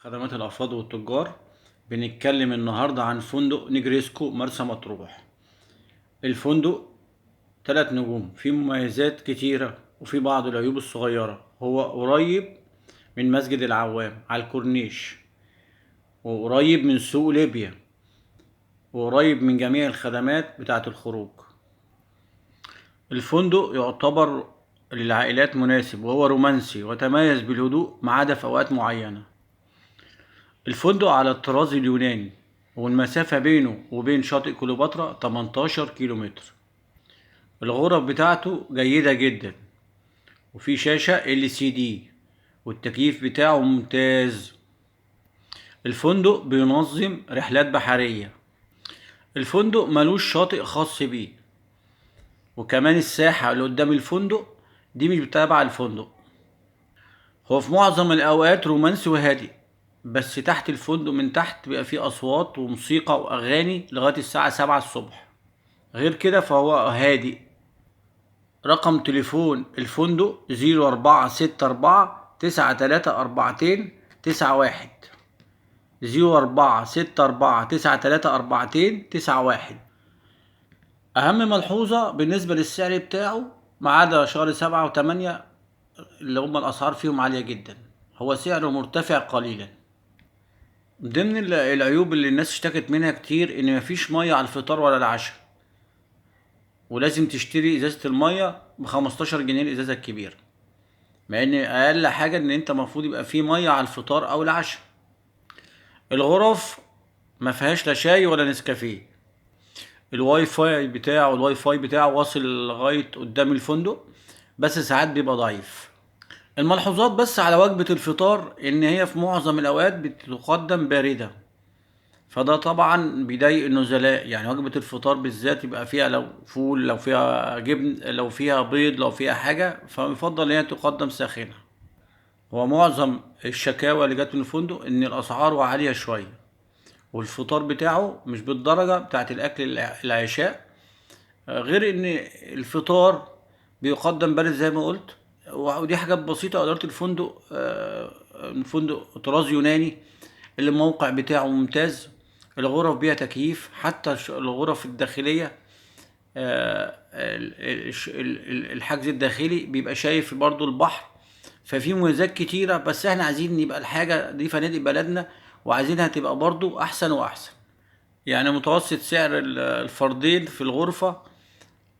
خدمات الأفراد والتجار. بنتكلم النهاردة عن فندق نجريسكو مرسى مطروح. الفندق 3 نجوم، فيه مميزات كتيرة وفي بعض العيوب الصغيرة. هو قريب من مسجد العوام على الكورنيش، وقريب من سوق ليبيا، وقريب من جميع الخدمات بتاعة الخروج. الفندق يعتبر للعائلات مناسب، وهو رومانسي وتميز بالهدوء ما عدا في أوقات معينة. الفندق على الطراز اليوناني، والمسافة بينه وبين شاطئ كليوباترا 18 كيلومتر. الغرف بتاعته جيدة جدا، وفي شاشة LCD، والتكييف بتاعه ممتاز. الفندق بينظم رحلات بحرية. الفندق ملوش شاطئ خاص بيه، وكمان الساحة اللي قدام الفندق دي مش بتابع الفندق. هو في معظم الأوقات رومانسي وهادئ، بس تحت الفندق من تحت بيبقى فيه أصوات وموسيقى وأغاني لغاية الساعة 7 الصبح. غير كده فهو هادئ. رقم تليفون الفندق 0464 934291، 0464 934291. أهم ملحوظة بالنسبة للسعر بتاعه، ما عدا شهر 7 و8 اللي هما الأسعار فيهم عالية جدا، هو سعره مرتفع قليلا. ضمن العيوب اللي الناس اشتكت منها كتير ان مفيش ميه على الفطار ولا العشاء، ولازم تشتري ازازة الميه ب15 جنيه الازازة الكبيرة، مع ان اقل حاجة ان انت المفروض يبقى فيه ميه على الفطار او العشاء. الغرف ما فيهاش لا شاي ولا نسكافيه. الواي فاي بتاعه واصل لغاية قدام الفندق، بس ساعات بيبقى ضعيف. الملحوظات بس على وجبة الفطار ان هي في معظم الاوقات بتقدم باردة، فده طبعا بيضايق النزلاء. يعني وجبة الفطار بالذات يبقى فيها لو فول، لو فيها جبن، لو فيها بيض، لو فيها حاجة، فيفضل ان هي تقدم ساخنة. هو معظم الشكاوى اللي جت من الفندق ان الاسعار عالية شوية، والفطار بتاعه مش بالدرجة بتاعت الاكل العشاء. غير ان الفطار بيقدم بارد زي ما قلت، ودي حاجات بسيطة. إدارة الفندق فندق طراز يوناني، اللي الموقع بتاعه ممتاز. الغرف بيها تكييف، حتى الغرف الداخلية الحجز الداخلي بيبقى شايف برضو البحر. ففي مميزات كتيرة، بس احنا عايزين يبقى الحاجة دي فنادق بلدنا، وعايزينها تبقى برضو أحسن وأحسن. يعني متوسط سعر الفردين في الغرفة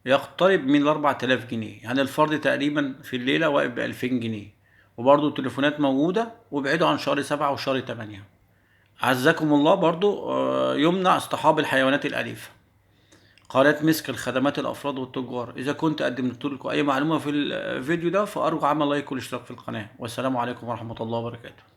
يقترب من ال4000 جنيه، يعني الفرد تقريبا في الليلة واقف ب2000 جنيه. وبرضو التليفونات موجودة، وابعدوا عن شهر 7 وشهر 8. عزكم الله. برضو يمنع اصطحاب الحيوانات الأليفة. قناة مسك الخدمات الأفراد والتجار. إذا كنت قدمت لكم أي معلومة في الفيديو ده، فأرجو عمل لايك والاشتراك في القناة. والسلام عليكم ورحمة الله وبركاته.